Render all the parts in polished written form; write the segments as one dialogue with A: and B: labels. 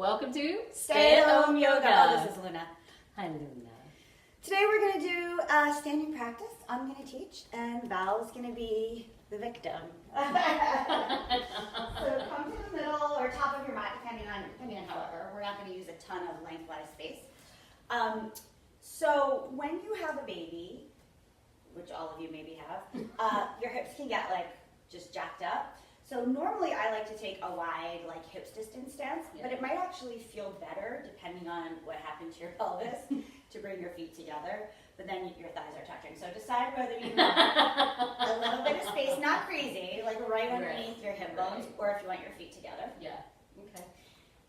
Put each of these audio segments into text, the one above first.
A: Welcome to
B: Stay at Home Yoga. Oh, this is Luna.
A: Hi, Luna.
B: Today we're going to do standing practice. I'm going to teach, and Val's going to be the victim. So come to the middle or top of your mat, depending on however. We're not going to use a ton of lengthwise space. So when you have a baby, which all of you maybe have, your hips can get just jacked up. So normally I like to take a wide hips distance stance, but it might actually feel better depending on what happened to your pelvis to bring your feet together, but then your thighs are touching. So decide whether you want a little bit of space, not crazy, right underneath your hip bones, or if you want your feet together.
A: Yeah. Okay.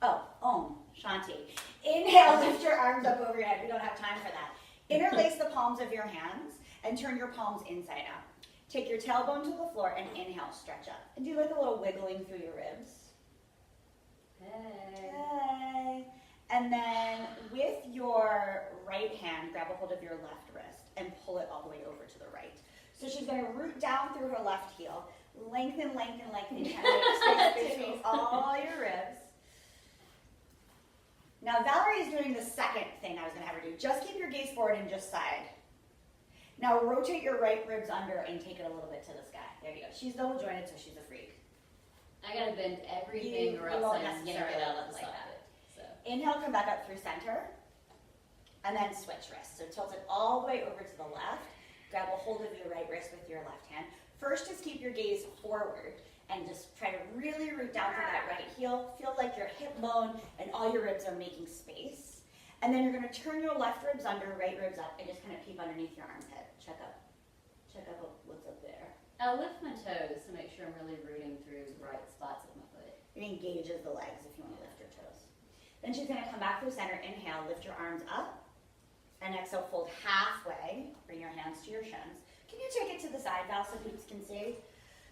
B: Oh, Om Shanti. Inhale, lift your arms up over your head. We don't have time for that. Interlace the palms of your hands and turn your palms inside out. Take your tailbone to the floor and inhale, stretch up. And do a little wiggling through your ribs. Hey. And then with your right hand, grab a hold of your left wrist and pull it all the way over to the right. So she's going to root down through her left heel, lengthen, lengthen, lengthen, kind of make space between all your ribs. Now Valerie is doing the second thing I was going to have her do. Just keep your gaze forward and just side. Now rotate your right ribs under and take it a little bit to the sky. There you go. She's double jointed, so she's a freak.
A: I gotta bend everything or else I yank it out of the socket. So.
B: Inhale, come back up through center. And then switch wrists. So tilt it all the way over to the left. Grab a hold of your right wrist with your left hand. First, just keep your gaze forward and just try to really root down through that right heel. Feel like your hip bone and all your ribs are making space. And then you're going to turn your left ribs under, right ribs up, and just kind of peep underneath your armpit. Check up what's up there.
A: I'll lift my toes to make sure I'm really rooting through the right spots of my foot.
B: It engages the legs if you want to lift your toes. Then she's going to come back through center. Inhale, lift your arms up. And exhale, fold halfway. Bring your hands to your shins. Can you take it to the side, Val, so peeps can see?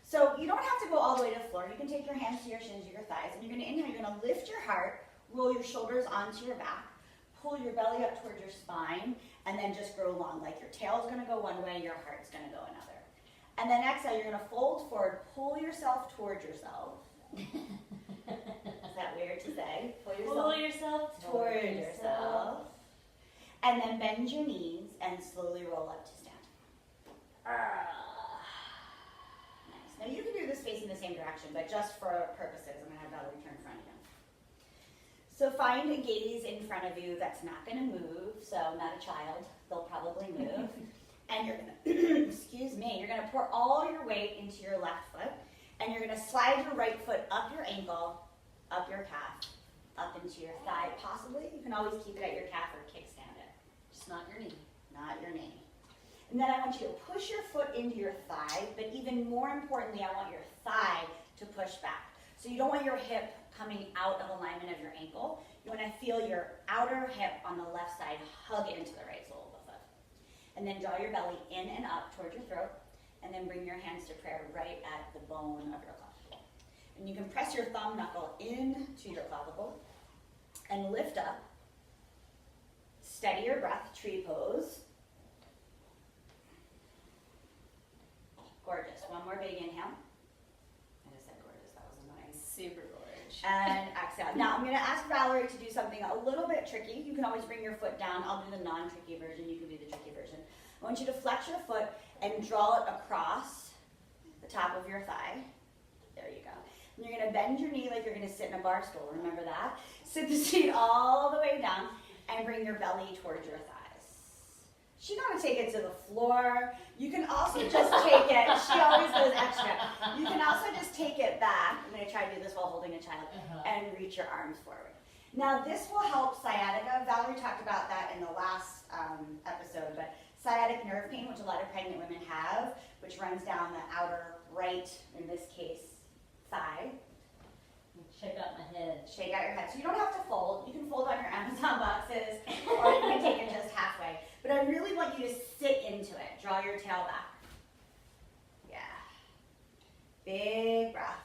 B: So you don't have to go all the way to the floor. You can take your hands to your shins, your thighs. And you're going to inhale. You're going to lift your heart. Roll your shoulders onto your back. Pull your belly up towards your spine, and then just grow long. Like your tail's going to go one way, your heart's going to go another. And then exhale, you're going to fold forward, pull yourself towards yourself. Is that weird to say?
A: Pull yourself
B: towards yourself. And then bend your knees and slowly roll up to stand. Nice. Now you can do this facing the same direction, but just for purposes, I'm going to have Valerie turn in front of you. So find a gaze in front of you that's not going to move, so not a child, they'll probably move. And you're going to, excuse me, you're going to pour all your weight into your left foot, and you're going to slide your right foot up your ankle, up your calf, up into your thigh, possibly. You can always keep it at your calf or kickstand it.
A: Just not your knee.
B: Not your knee. And then I want you to push your foot into your thigh, but even more importantly, I want your thigh to push back. So you don't want your hip coming out of alignment of your ankle. You want to feel your outer hip on the left side hug into the right sole of the foot. And then draw your belly in and up towards your throat, and then bring your hands to prayer right at the bone of your clavicle. And you can press your thumb knuckle into your clavicle and lift up. Steady your breath, tree pose. Gorgeous. One more big inhale. I just said gorgeous, that was annoying.
A: Super gorge.
B: And exhale. Now I'm going to ask Valerie to do something a little bit tricky. You can always bring your foot down. I'll do the non-tricky version. You can do the tricky version. I want you to flex your foot and draw it across the top of your thigh. There you go. And you're going to bend your knee like you're going to sit in a bar stool. Remember that? Sit the seat all the way down and bring your belly towards your thighs. She's going to take it to the floor. You can also just take it. She always goes extra. You can also just take it back. I'm going to try to do this while holding a child and reach your arms forward. Now this will help sciatica. Valerie talked about that in the last episode, but sciatic nerve pain, which a lot of pregnant women have, which runs down the outer right, in this case, thigh.
A: Shake out my head.
B: Shake out your head. So you don't have to fold. You can fold on your Amazon boxes, or you can take it just halfway. But I really want you to sit into it. Draw your tail back. Yeah. Big breath.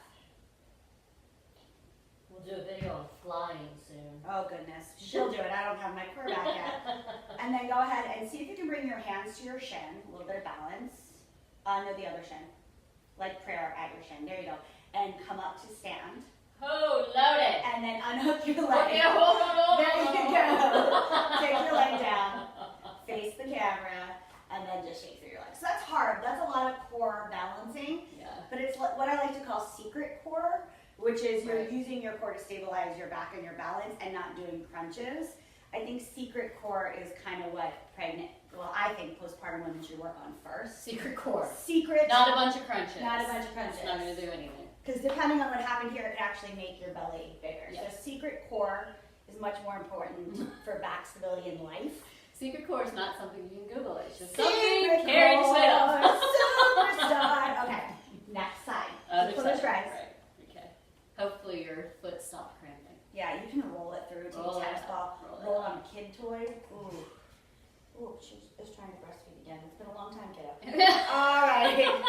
A: We'll do a video on flying soon.
B: Oh, goodness. She'll do it. I don't have my core back yet. And then go ahead and see if you can bring your hands to your shin. A little bit of balance. No, the other shin. Like prayer at your shin. There you go. And come up to stand.
A: Oh, load it.
B: And then unhook your leg.
A: Okay, hold on.
B: There you go. Take your leg down, face the camera, and then just shake through your legs. So that's hard. That's a lot of core balancing.
A: Yeah.
B: But it's what I like to call secret core, which is you're using your core to stabilize your back and your balance and not doing crunches. I think secret core is kind of what I think postpartum women should work on first.
A: Secret core.
B: Secret.
A: Not a bunch of crunches.
B: Not a bunch of crunches.
A: It's not going to do anything.
B: Because depending on what happened here, it could actually make your belly bigger.
A: Yes.
B: So secret core is much more important for back stability in life.
A: Secret core is not something you can Google. It's just
B: Secret
A: something Keri just made up.
B: Superstar. Okay, next side.
A: Other
B: Close
A: side.
B: your eyes.
A: Right. Okay. Hopefully your foot stopped cramping.
B: Yeah, you can roll it through. Take
A: Roll
B: a
A: it
B: tennis ball.
A: out.
B: Roll it on a kid toy. Ooh. Ooh, she is trying to breastfeed again. It's been a long time, kiddo. All right.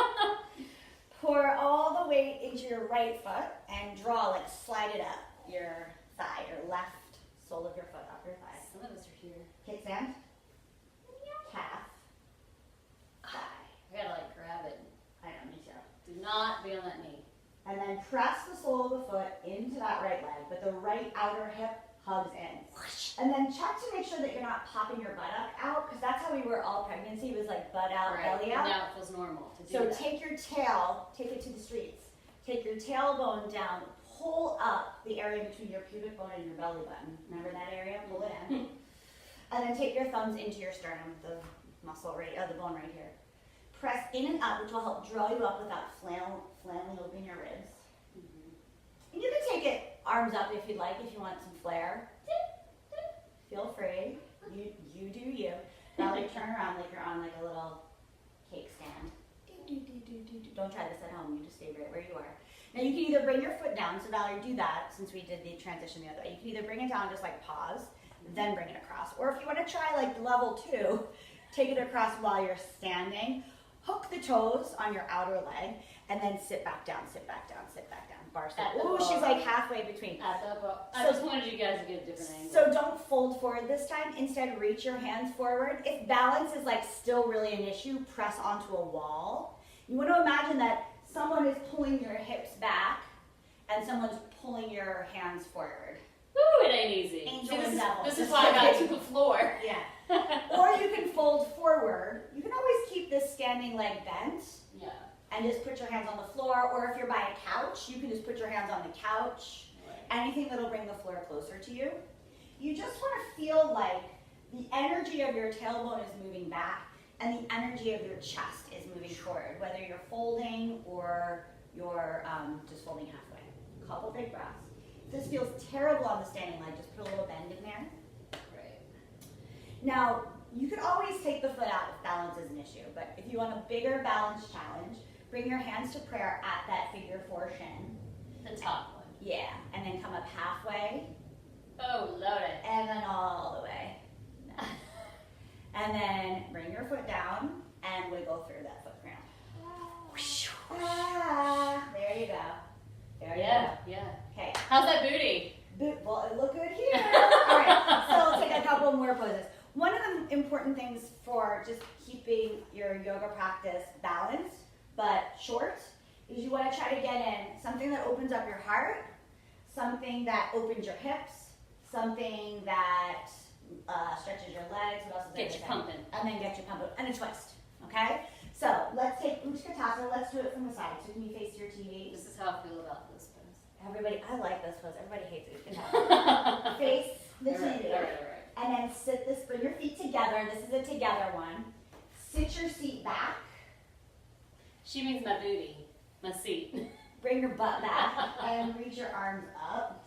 B: Pour all the weight into your right foot and draw, like slide it up your thigh, your left sole of your foot up your thigh.
A: Some of us are here.
B: Kickstand. Calf. Thigh.
A: I gotta like grab it.
B: I know, me too.
A: Do not be on that knee.
B: And then press the sole of the foot into that right leg, but the right outer hip hugs in. And then check to make sure that you're not popping your buttock out, because that's how we were all pregnancy, was like butt out, belly out.
A: Now it feels normal to do
B: So
A: that.
B: take your tail, take it to the streets. Take your tailbone down, pull up the area between your pubic bone and your belly button. Remember that area? Pull it in. And then take your thumbs into your sternum, the muscle the bone right here. Press in and up, which will help draw you up without flailing open your ribs. And you can take it arms up if you'd like, if you want some flair. Feel free. You do you. Valerie, turn around like you're on like a little cake stand. Don't try this at home. You just stay right where you are. Now you can either bring your foot down. So Valerie, do that since we did the transition the other way. You can either bring it down, just like pause, then bring it across. Or if you want to try like level 2, take it across while you're standing. Hook the toes on your outer leg, and then sit back down, sit back down, sit back down. Bar sit. Ooh, she's like halfway between.
A: I just wanted you guys to get a different angle.
B: So don't fold forward this time. Instead, reach your hands forward. If balance is like still really an issue, press onto a wall. You want to imagine that someone is pulling your hips back, and someone's pulling your hands forward.
A: Woo, it ain't easy.
B: Angel
A: See,
B: and devil.
A: this is why I got to the floor.
B: Yeah. Or you can fold forward. You can always keep this standing leg bent.
A: Yeah.
B: And just put your hands on the floor, or if you're by a couch, you can just put your hands on the couch.
A: Right.
B: Anything that'll bring the floor closer to you. You just want to feel like the energy of your tailbone is moving back and the energy of your chest is moving forward, whether you're folding or you're just folding halfway. Couple big breaths. If this feels terrible on the standing leg, just put a little bend in there.
A: Right.
B: Now, you could always take the foot out if balance is an issue, but if you want a bigger balance challenge, bring your hands to prayer at that figure 4 shin.
A: The top one.
B: Yeah, and then come up halfway,
A: Oh, load it.
B: and then all the way. And then bring your foot down and wiggle through that foot cramp. There you go. There you go.
A: Yeah.
B: Okay.
A: How's that booty?
B: Well, it looked good here. All right, so let's take a couple more poses. One of the important things for just keeping your yoga practice balanced but short is you want to try to get in something that opens up your heart, something that opens your hips, something that stretches your legs. What else is there?
A: Get you pumping.
B: And then get you pumping. And a twist. Okay? So let's take Utkatasana. Let's do it from the side. So can you face your TV?
A: This is how I feel about this pose.
B: Everybody, I like this pose. Everybody hates Utkatasana. Face the
A: All right,
B: TV.
A: all right.
B: And then bring your feet together. This is a together one. Sit your seat back.
A: She means my booty, my seat.
B: Bring your butt back and reach your arms up.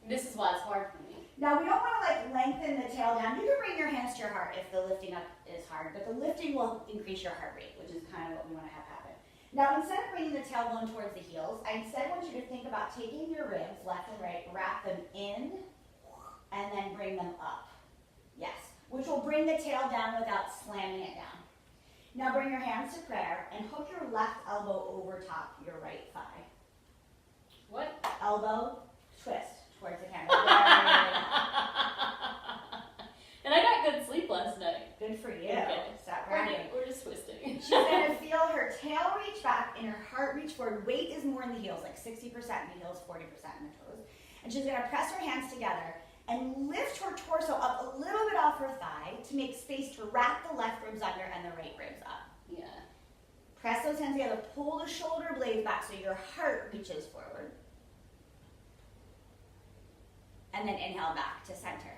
A: This is why it's hard for me.
B: Now we don't want to like lengthen the tail down. You can bring your hands to your heart if the lifting up is hard, but the lifting will increase your heart rate, which is kind of what we want to have happen. Now instead of bringing the tailbone towards the heels, I instead want you to think about taking your ribs, left and right, wrap them in, and then bring them up. Yes, which will bring the tail down without slamming it down. Now bring your hands to prayer and hook your left elbow over top your right thigh.
A: What?
B: Elbow, twist towards the camera.
A: And And I got good sleep last night.
B: Good for you.
A: Okay.
B: Stop running.
A: We're just twisting.
B: She's gonna feel her tail reach back and her heart reach forward. Weight is more in the heels, like 60% in the heels, 40% in the toes. And she's gonna press her hands together and lift her torso up a little bit off her thigh to make space to wrap the left ribs under and the right ribs up.
A: Yeah.
B: Press those hands together, pull the shoulder blades back so your heart reaches forward. And then inhale back to center.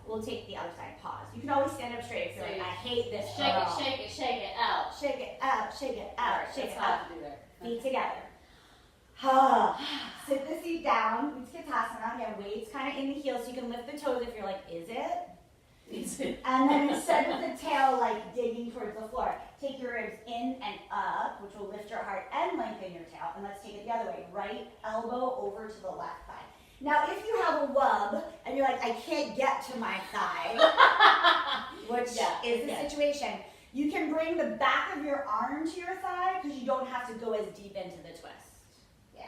B: We'll take the other side, pause. You can always stand up straight if you're like, I hate this.
A: Shake it, shake it, shake it out.
B: Shake it out, shake it out, shake it out.
A: To do there.
B: Feet together. Sit the seat down. Utkatasana. Again, weight's kind of in the heels so you can lift the toes if you're like, is it? And then instead of the tail like digging towards the floor, take your ribs in and up, which will lift your heart and lengthen your tail. And let's take it the other way. Right elbow over to the left thigh. Now, if you have a wub and you're like, I can't get to my thigh, which is the situation, you can bring the back of your arm to your thigh because you don't have to go as deep into the twist. Yeah.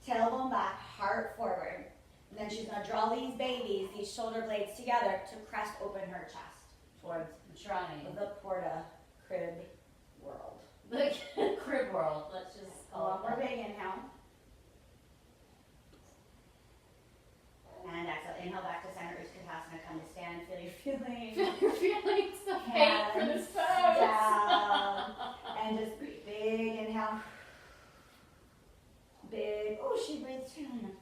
B: Tailbone back, heart forward. And then she's going to draw these babies, these shoulder blades together to crest open her chest towards the Porta crib world.
A: The crib world, let's just call it.
B: One more big inhale. And exhale, inhale back to center, Utkatasana, come to stand, feel your feelings.
A: Feel your feelings of hate for this pose.
B: Down, and just breathe. Big inhale. Big, oh, she breathes too, Lena.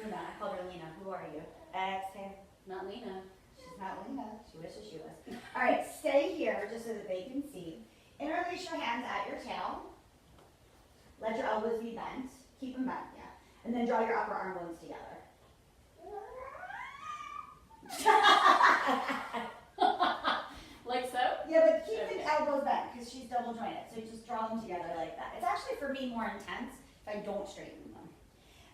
B: Luna, I called her Lena, who are you? Exhale.
A: Not Lena.
B: She's not Lena, she wishes she was. All right, stay here just so that they can see. Interlace your hands at your tail. Let your elbows be bent. Keep them bent, yeah. And then draw your upper arm bones together.
A: Like so?
B: Yeah, but keep the elbows bent because she's double jointed. So just draw them together like that. It's actually for me more intense if I don't straighten them.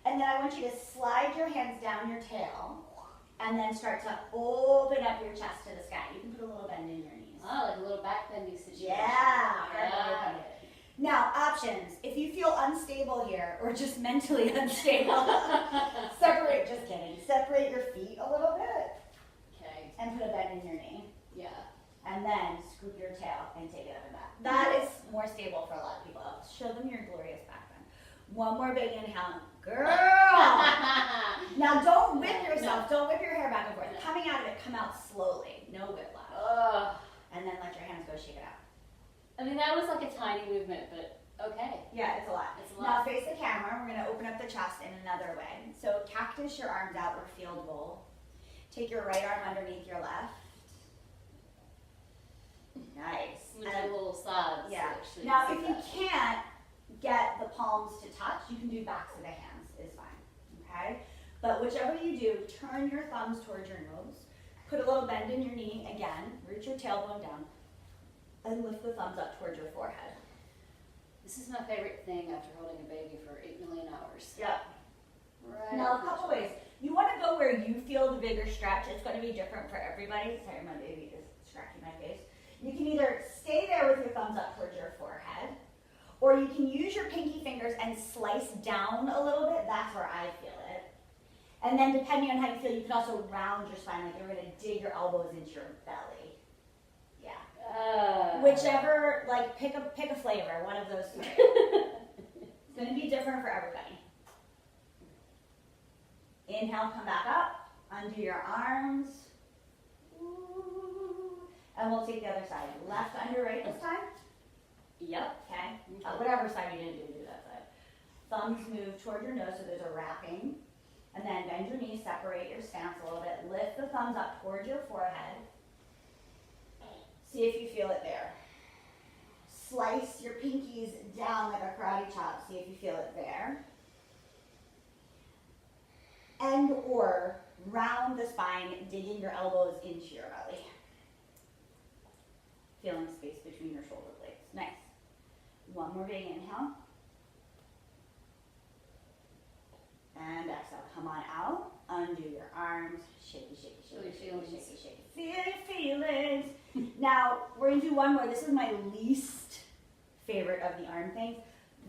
B: And then I want you to slide your hands down your tail and then start to open up your chest to the sky. You can put a little bend in your knees.
A: Oh, like a little back bendy situation.
B: Yeah. Now, options. If you feel unstable here or just mentally unstable, separate, just kidding. Separate your feet a little bit.
A: Okay.
B: And put a bend in your knee.
A: Yeah.
B: And then scoop your tail and take it up and back. That is more stable for a lot of people. Show them your glorious back bend. One more big inhale. Girl! Now don't whip yourself. No. Don't whip your hair back and forth. No. Coming out of it, come out slowly. No whiplash. And then let your hands go shake it out.
A: I mean, that was like a tiny movement, but okay.
B: Yeah, it's a lot.
A: It's a lot.
B: Now face the camera. We're going to open up the chest in another way. So cactus your arms out or field goal. Take your right arm underneath your left. Nice.
A: With the little sides.
B: Yeah. Now, if you can't get the palms to touch, you can do backs of the hands. Is fine. Okay? But whichever you do, turn your thumbs towards your nose. Put a little bend in your knee. Again, root your tailbone down. And lift the thumbs up towards your forehead.
A: This is my favorite thing after holding a baby for 8 million hours.
B: Yep.
A: Right.
B: Now, a couple ways. You want to go where you feel the bigger stretch. It's going to be different for everybody. Sorry, my baby is scratching my face. You can either stay there with your thumbs up towards your forehead, or you can use your pinky fingers and slice down a little bit. That's where I feel it. And then depending on how you feel, you can also round your spine, like you're going to dig your elbows into your belly. Yeah. Whichever, like pick a flavor, one of those three. It's going to be different for everybody. Inhale, come back up, undo your arms. And we'll take the other side. Left under right this time? Yep, okay. Whatever side you didn't do that side. Thumbs move toward your nose, so there's a wrapping. And then bend your knees, separate your stance a little bit. Lift the thumbs up toward your forehead. See if you feel it there. Slice your pinkies down like a karate chop. See if you feel it there. And or round the spine, digging your elbows into your belly. Feeling space between your shoulder blades. Nice. One more big inhale. And exhale. Come on out. Undo your arms. Shaky, shaky, shaky, shaky, shaky, shaky. Feel your feelings. Now, we're going to do one more. This is my least favorite of the arm things.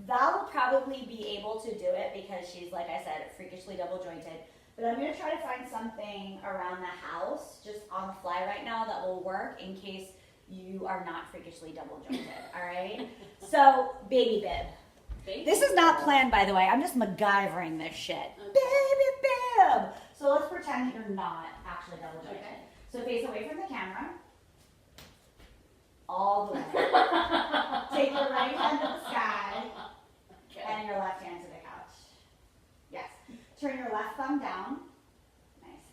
B: Val will probably be able to do it because she's, like I said, freakishly double jointed. But I'm gonna try to find something around the house, just on the fly right now, that will work in case you are not freakishly double jointed, all right? So, baby bib. This is not planned, by the way. I'm just MacGyvering this shit. Okay. Baby bib. So let's pretend you're not actually double jointed. Okay. So face away from the camera. All the way. Take your right hand to the sky. Okay. And your left hand to the couch. Yes. Turn your left thumb down. Nice.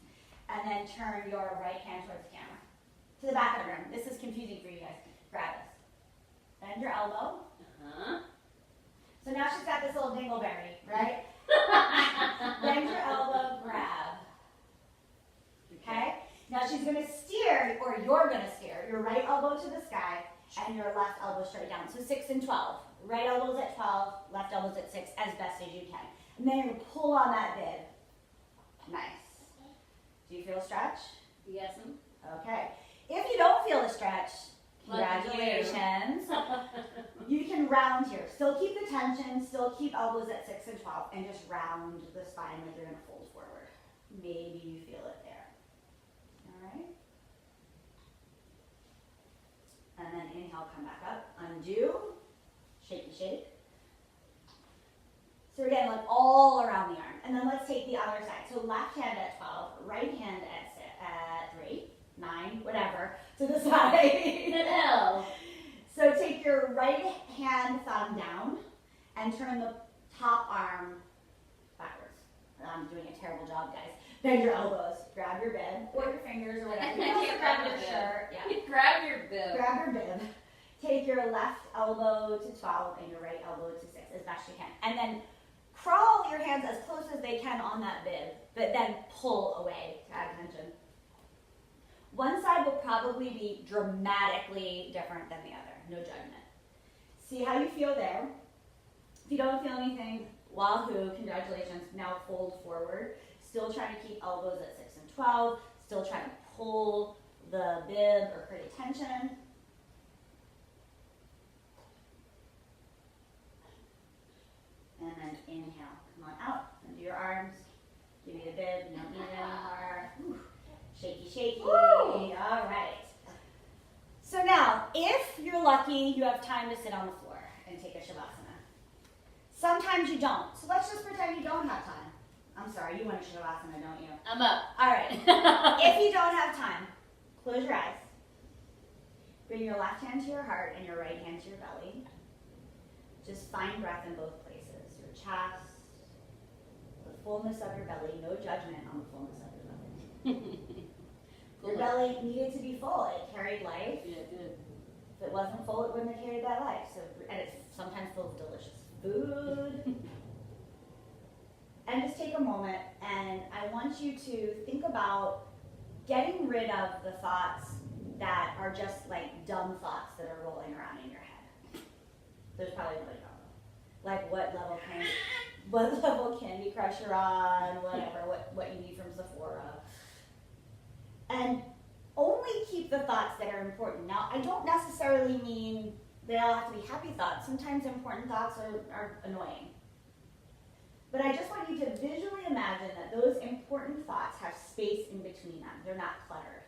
B: And then turn your right hand towards the camera. To the back of the room. This is confusing for you guys. Grab this. Bend your elbow. So now she's got this little dingleberry, right? Bend your elbow, grab. Okay? Now she's going to steer, or you're going to steer, your right elbow to the sky and your left elbow straight down. So 6 and 12. Right elbow's at 12, left elbow's at 6, as best as you can. And then you're going to pull on that bib. Nice. Do you feel a stretch?
A: Yes.
B: Okay. If you don't feel a stretch, congratulations. You can round here. Still keep the tension, still keep elbows at 6 and 12, and just round the spine like you're going to fold forward. Maybe you feel it there. All right? And then inhale, come back up. Undo. Shaky shake. So again, like all around the arm. And then let's take the other side. So left hand at 12, right hand at 3, 9, whatever, to the side. So take your right hand thumb down and turn the top arm backwards. I'm doing a terrible job, guys. Bend your elbows, grab your bib, or your fingers, or whatever. You can grab your shirt. Yeah.
A: Grab your bib.
B: Grab your bib. Take your left elbow to 12 and your right elbow to 6 as best you can. And then crawl your hands as close as they can on that bib, but then pull away to add tension. One side will probably be dramatically different than the other. No judgment. See how you feel there. If you don't feel anything, wahoo, congratulations. Now fold forward. Still trying to keep elbows at 6 and 12. Still trying to pull the bib or create tension. And then inhale. Come on out. Undo your arms. Give me the bib. You don't need it anymore. Whew. Shaky, shaky. Woo! All right. So now, if you're lucky, you have time to sit on the floor and take a Shavasana. Sometimes you don't. So let's just pretend you don't have time. I'm sorry, you want a Shavasana, don't you?
A: I'm up.
B: All right. If you don't have time, close your eyes. Bring your left hand to your heart and your right hand to your belly. Just find breath in both places. Your chest, the fullness of your belly. No judgment on the fullness of your belly. Your belly needed to be full. It carried life.
A: Yeah, it did.
B: If it wasn't full, it wouldn't have carried that life. So, and it's sometimes full of delicious food. And just take a moment, and I want you to think about getting rid of the thoughts that are just like dumb thoughts that are rolling around in your head. There's probably another problem. Like what level Candy Crush you're on, whatever, what you need from Sephora. And only keep the thoughts that are important. Now, I don't necessarily mean they all have to be happy thoughts. Sometimes important thoughts are annoying. But I just want you to visually imagine that those important thoughts have space in between them. They're not cluttered.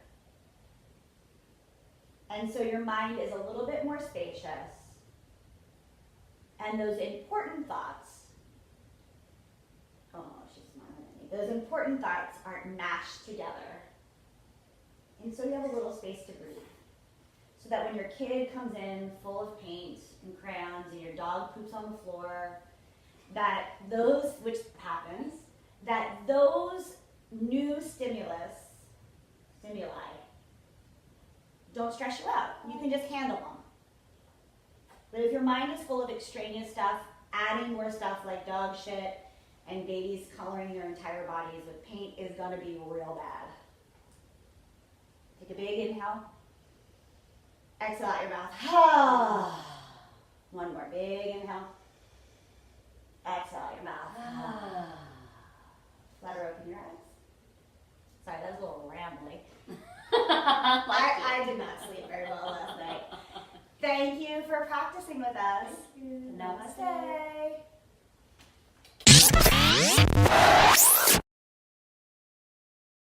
B: And so your mind is a little bit more spacious. And those important thoughts, oh, she's smiling at me. Those important thoughts aren't mashed together. And so you have a little space to breathe. So that when your kid comes in full of paint and crayons and your dog poops on the floor, that those, which happens, that those new stimuli don't stress you out. You can just handle them. But if your mind is full of extraneous stuff, adding more stuff like dog shit and babies coloring their entire bodies with paint is going to be real bad. Take a big inhale. Exhale out your mouth. One more big inhale. Exhale out your mouth. Flutter open your eyes. Sorry, that was a little rambly. I did not sleep very well last night. Thank you for practicing with us.
A: Thank you.
B: Namaste.